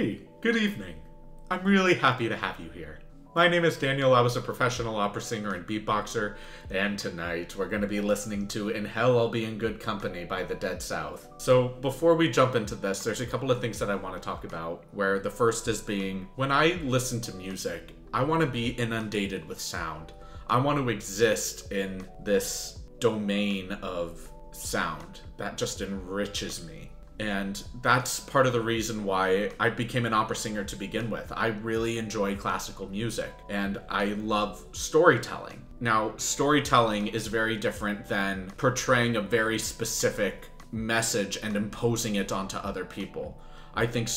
Hey, good evening. I'm really happy to have you here. My name is Daniel. I was a professional opera singer and beatboxer, and tonight we're going to be listening to In Hell I'll Be in Good Company by the Dead South. So before we jump into this, there's a couple of things that I want to talk about, where the first is being, when I listen to music, I want to be inundated with sound. I want to exist in this domain of sound that just enriches me. And that's part of the reason why I became an opera singer to begin with. I really enjoy classical music and I love storytelling. Now, storytelling is very different than portraying a very specific message and imposing it onto other people. I think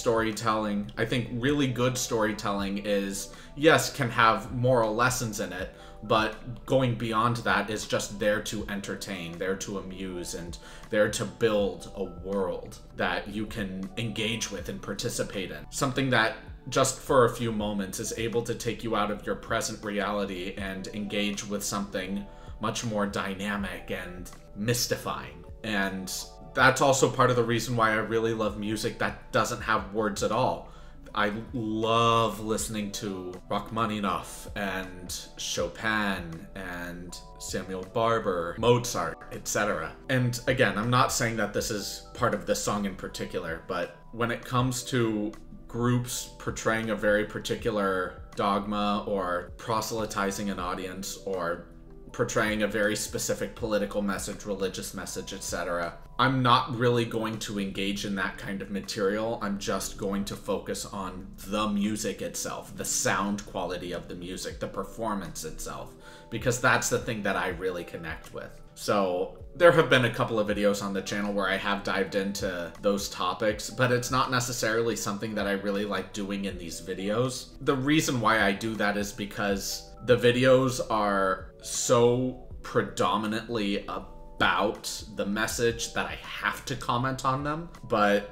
really good storytelling is, yes, can have moral lessons in it, but going beyond that is just there to entertain, there to amuse, and there to build a world that you can engage with and participate in. Something that just for a few moments is able to take you out of your present reality and engage with something much more dynamic and mystifying. And that's also part of the reason why I really love music that doesn't have words at all. I love listening to Rachmaninoff and Chopin and Samuel Barber, Mozart, etc. And again, I'm not saying that this is part of this song in particular, but when it comes to groups portraying a very particular dogma or proselytizing an audience or portraying a very specific political message, religious message, etc., I'm not really going to engage in that kind of material. I'm just going to focus on the music itself, the sound quality of the music, the performance itself, because that's the thing that I really connect with. So there have been a couple of videos on the channel where I have dived into those topics, but it's not necessarily something that I really like doing in these videos. The reason why I do that is because the videos are so predominantly about the message that I have to comment on them. But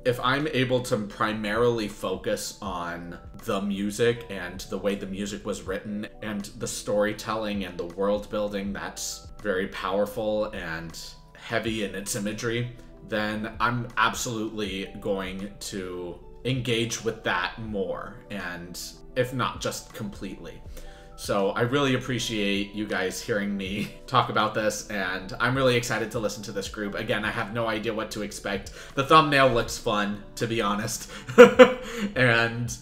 if I'm able to primarily focus on the music and the way the music was written and the storytelling and the world building that's very powerful and heavy in its imagery, then I'm absolutely going to engage with that more, and if not just completely. So I really appreciate you guys hearing me talk about this, and I'm really excited to listen to this group. Again, I have no idea what to expect. The thumbnail looks fun, to be honest. And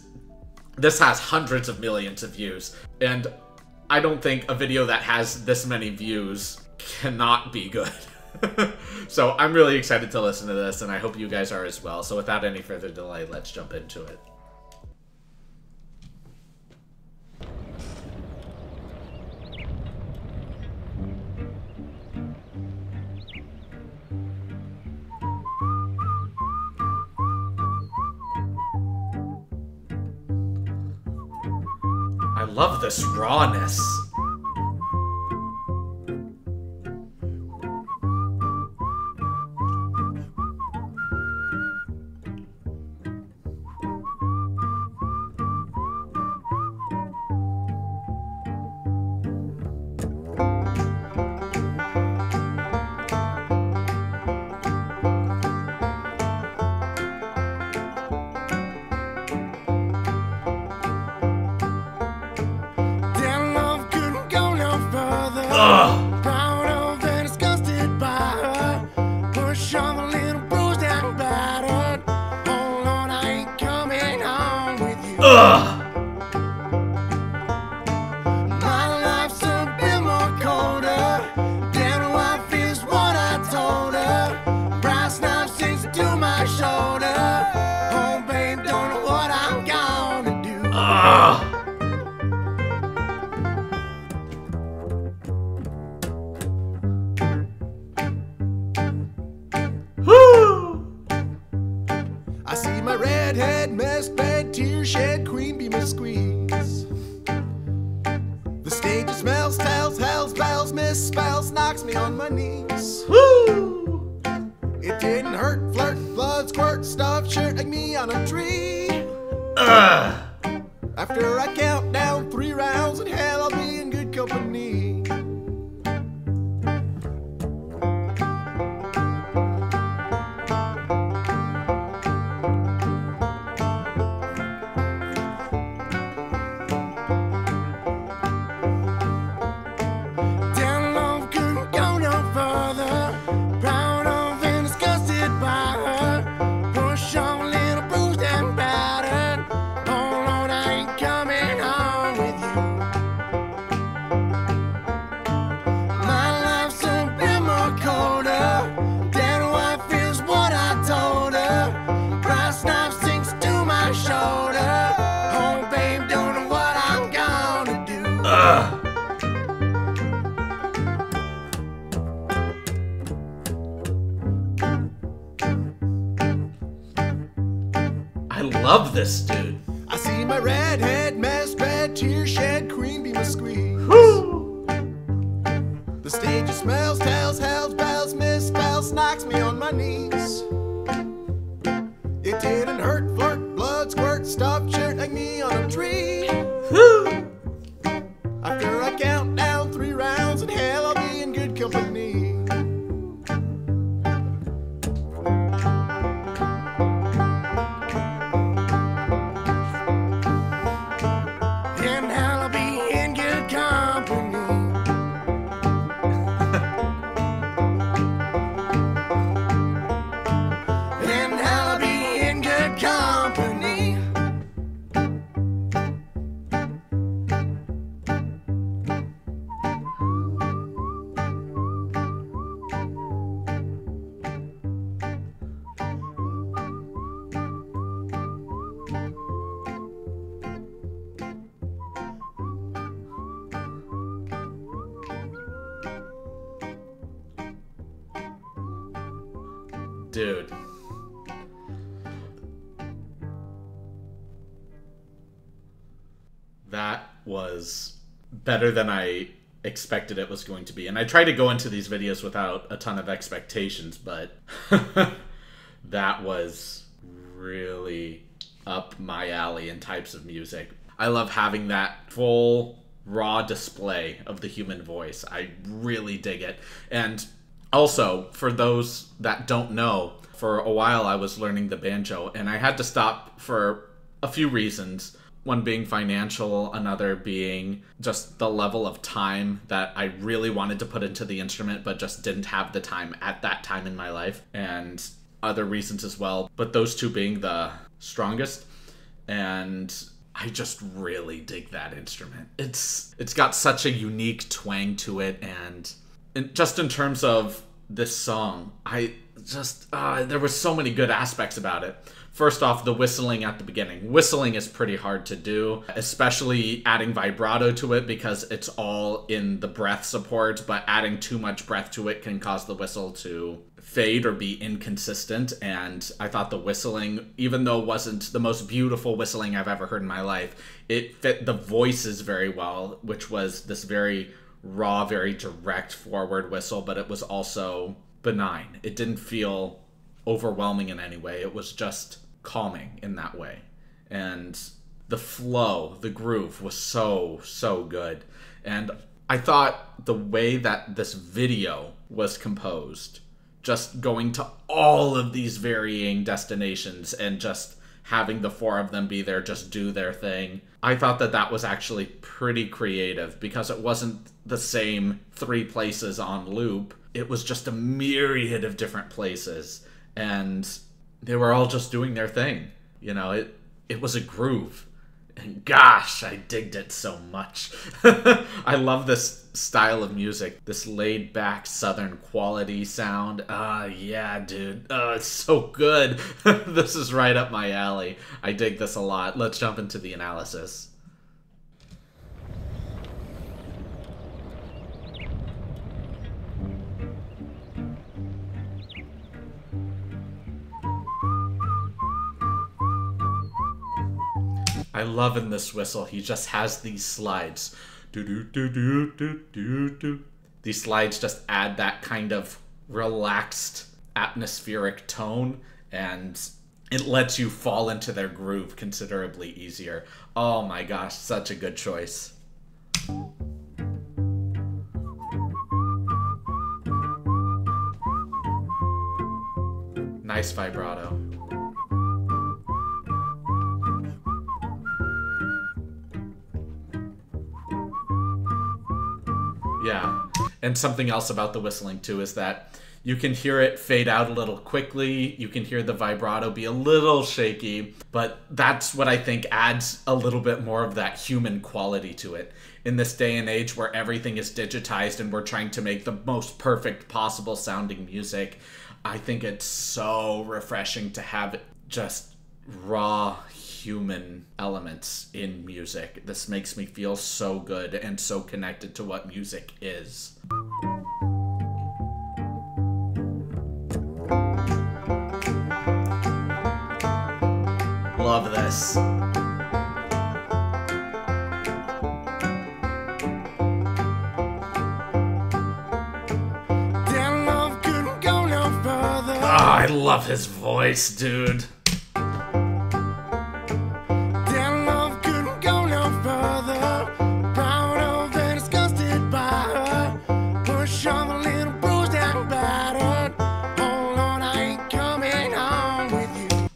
this has hundreds of millions of views. And I don't think a video that has this many views cannot be good. So I'm really excited to listen to this, and I hope you guys are as well. So without any further delay, let's jump into it. I love this rawness. Proud of and disgusted by her. Push on a little bruised and battered. Hold on, I ain't coming home with you. My life's a bit more colder. Damn, I feels what I told her. Brass knife sinks to my shoulder. Oh, babe, don't know what I'm gonna do. I see my redhead, mess bed, tear shed, queen bee must squeeze. The stage smells, tells, hells, bells, misspells, knocks me on my knees. Woo! It didn't hurt, flirt, blood, squirt, stuffed shirt like me on a tree. After I count down 3 rounds, in hell I'll be in good company. I love this dude. I see my redhead masked red tear shed queen be my squeeze. Woo! The stage smells, tells, hells, bells, misspells, knocks me on my knees. It didn't hurt, flirt, blood, squirt, stuffed shirt like me on a tree. Woo! After I count down 3 rounds in hell, I'll be in good company. In hell, I'll be in good company. In hell, I'll be in good company. Dude. That was better than I expected it was going to be. And I try to go into these videos without a ton of expectations, but that was really up my alley in types of music. I love having that full raw display of the human voice. I really dig it. And also, for those that don't know, for a while I was learning the banjo, and I had to stop for a few reasons. One being financial, another being just the level of time that I really wanted to put into the instrument, but just didn't have the time at that time in my life, and other reasons as well, but those two being the strongest. And I just really dig that instrument. It's got such a unique twang to it, and just in terms of this song, I just there were so many good aspects about it. First off, the whistling at the beginning. Whistling is pretty hard to do, especially adding vibrato to it because it's all in the breath support, but adding too much breath to it can cause the whistle to fade or be inconsistent. And I thought the whistling, even though it wasn't the most beautiful whistling I've ever heard in my life, it fit the voices very well, which was this very raw, very direct forward whistle, but it was also benign. It didn't feel overwhelming in any way. It was just calming in that way. And the flow, the groove was so good. And I thought the way that this video was composed, just going to all of these varying destinations and just having the 4 of them be there, just do their thing, I thought that that was actually pretty creative because it wasn't the same 3 places on loop. It was just a myriad of different places, and they were all just doing their thing. You know, it was a groove. And gosh, I digged it so much. I love this style of music, this laid-back southern quality sound. Yeah, dude. It's so good. This is right up my alley. I dig this a lot. Let's jump into the analysis. I love in this whistle, he just has these slides. Do-do-do-do-do-do-do. These slides just add that kind of relaxed, atmospheric tone, and it lets you fall into their groove considerably easier. Oh my gosh, such a good choice. Nice vibrato. Yeah, and something else about the whistling too is that you can hear it fade out a little quickly, you can hear the vibrato be a little shaky, but that's what I think adds a little bit more of that human quality to it. In this day and age where everything is digitized and we're trying to make the most perfect possible sounding music, I think it's so refreshing to have it just raw human elements in music. This makes me feel so good and so connected to what music is. Love this. I love his voice, dude.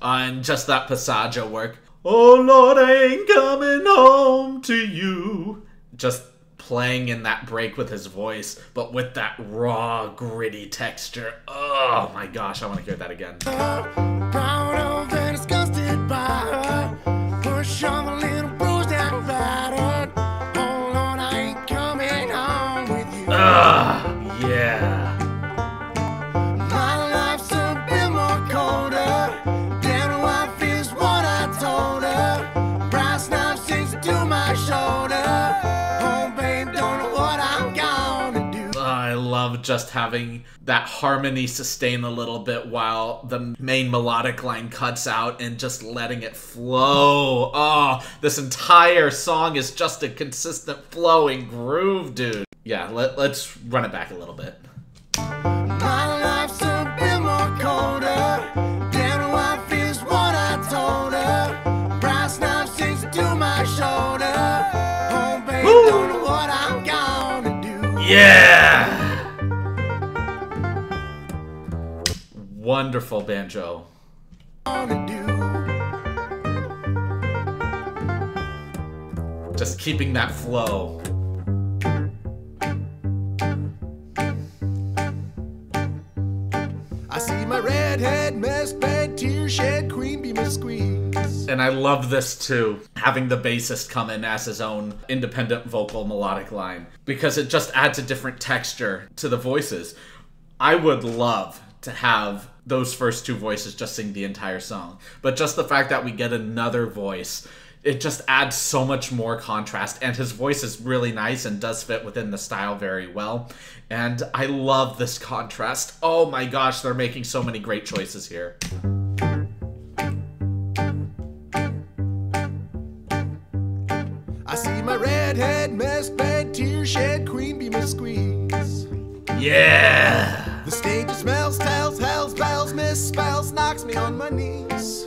And just that passaggio work. Oh Lord, I ain't coming home to you. Just playing in that break with his voice, but with that raw, gritty texture. Oh my gosh, I want to hear that again. Proud of and disgusted by her. Push on the little bruised and battered. Oh Lord, I ain't coming home with you. Yeah. My life's a bit more colder. Damn, what feels what I told her. Brass knife sinks to my shoulder. I love just having that harmony sustain a little bit while the main melodic line cuts out and just letting it flow. Oh, this entire song is just a consistent flowing groove, dude. Yeah, let's run it back a little bit. My life's a bit more colder. Damn, what feels what I told her. Brass knife sinks to my shoulder. Oh, baby, don't know what I'm gonna do. Yeah! Wonderful banjo. Just keeping that flow. I see my redhead, masked bed, tear shed, queen bee must squeeze. And I love this too, having the bassist come in as his own independent vocal melodic line, because it just adds a different texture to the voices. I would love to have those first two voices just sing the entire song, but just the fact that we get another voice, it just adds so much more contrast, and his voice is really nice and does fit within the style very well, and I love this contrast. Oh my gosh, they're making so many great choices here. I see my redhead, masked bed, tear shed, queen bee must squeeze. Yeah! The stage smells, tells, hells, bells, misspells, knocks me on my knees.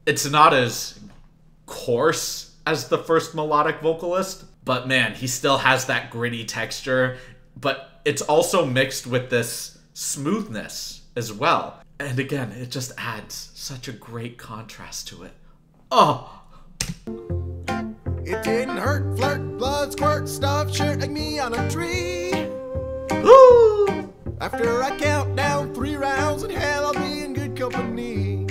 It's not as coarse as the first melodic vocalist, but man, he still has that gritty texture, but it's also mixed with this smoothness as well. And again, it just adds such a great contrast to it. Oh! It didn't hurt, flirt, blood, squirt, stuff, shirt like me on a tree. Woo! After I count down 3 rounds in hell, I'll be in good company.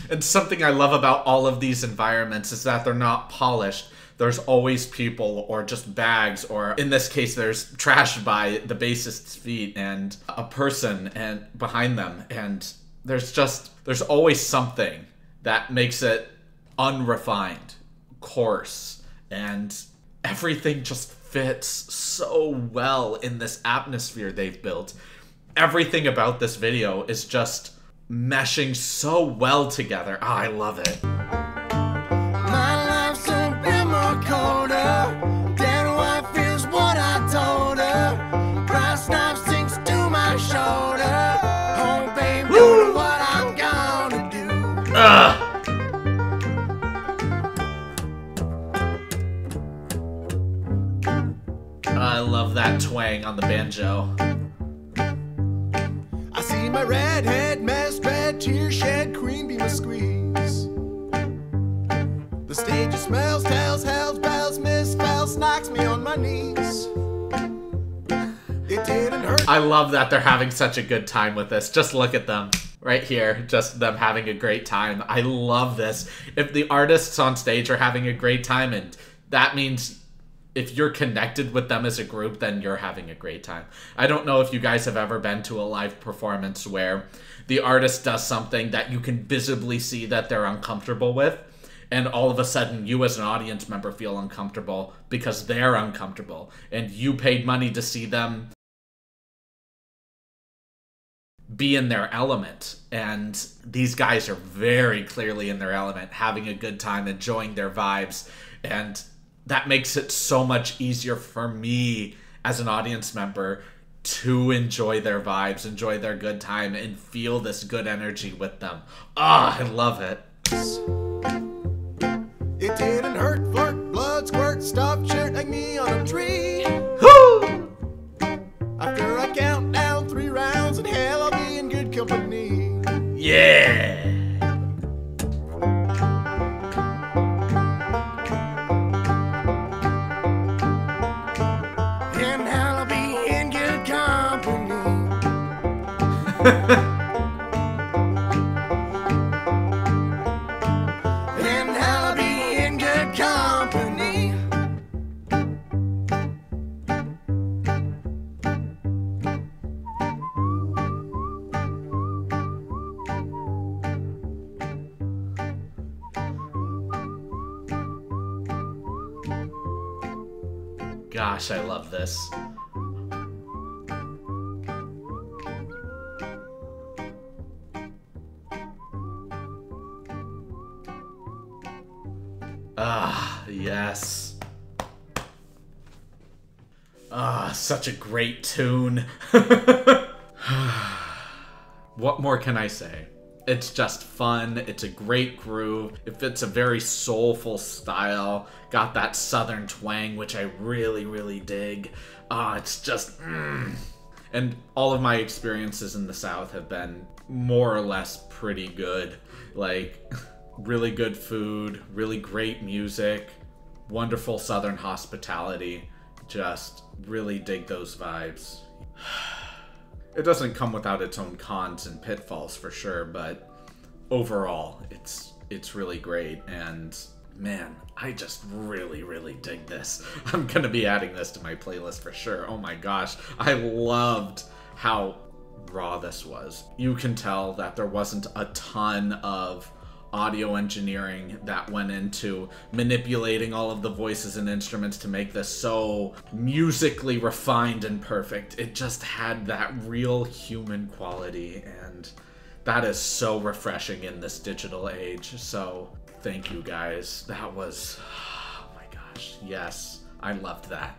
And something I love about all of these environments is that they're not polished. There's always people or just bags, or in this case there's trash by the bassist's feet and a person and behind them, and there's always something that makes it unrefined, coarse, and everything just fits so well in this atmosphere they've built. Everything about this video is just meshing so well together. Oh, I love it. My life's a bit more colder. Damn, wife feels what I told her. Brass knife sinks to my shoulder. Oh, babe, don't know what I'm gonna do. I love that twang on the banjo. I see my redhead, masked bed, tear shed, queen bee must squeeze. The stage smells, tells, hells, bells, misspells, knocks me on my knees. It didn't hurt. I love that they're having such a good time with this. Just look at them right here. Just them having a great time. I love this. If the artists on stage are having a great time, and that means if you're connected with them as a group, then you're having a great time. I don't know if you guys have ever been to a live performance where the artist does something that you can visibly see that they're uncomfortable with, and all of a sudden you as an audience member feel uncomfortable because they're uncomfortable, and you paid money to see them be in their element. And these guys are very clearly in their element, having a good time, enjoying their vibes, and that makes it so much easier for me as an audience member to enjoy their vibes, enjoy their good time, and feel this good energy with them. Ah, I love it. It didn't hurt, flirt, blood squirt, stop, shirt, hang me on a tree. Woo! After I count down 3 rounds in hell, I'll be in good company. Yeah! In hell, I'll be in good company. In hell, I'll be in good company. Gosh, I love this. Ah, yes. Ah, such a great tune. What more can I say? It's just fun. It's a great groove. It fits a very soulful style. Got that southern twang, which I really, really dig. It's just... And all of my experiences in the South have been more or less pretty good. Like, really good food, really great music, wonderful southern hospitality. Just really dig those vibes. It doesn't come without its own cons and pitfalls for sure, but overall, it's really great. And man, I just really, really dig this. I'm gonna be adding this to my playlist for sure. Oh my gosh, I loved how raw this was. You can tell that there wasn't a ton of audio engineering that went into manipulating all of the voices and instruments to make this so musically refined and perfect. It just had that real human quality, and that is so refreshing in this digital age. So thank you guys. That was, oh my gosh, yes, I loved that.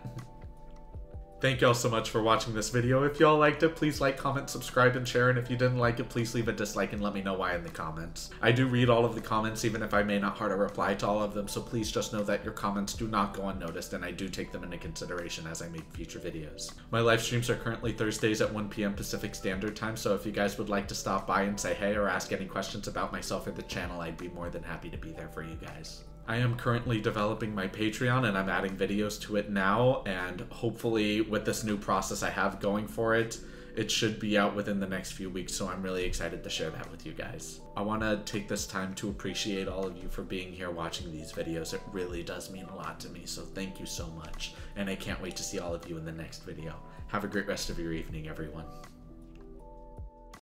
Thank y'all so much for watching this video. If y'all liked it, please like, comment, subscribe, and share. And if you didn't like it, please leave a dislike and let me know why in the comments. I do read all of the comments, even if I may not heart or reply to all of them, so please just know that your comments do not go unnoticed, and I do take them into consideration as I make future videos. My live streams are currently Thursdays at 1 p.m. Pacific Standard Time, so if you guys would like to stop by and say hey or ask any questions about myself or the channel, I'd be more than happy to be there for you guys. I am currently developing my Patreon, and I'm adding videos to it now, and hopefully with this new process I have going for it, it should be out within the next few weeks, so I'm really excited to share that with you guys. I want to take this time to appreciate all of you for being here watching these videos. It really does mean a lot to me, so thank you so much, and I can't wait to see all of you in the next video. Have a great rest of your evening, everyone.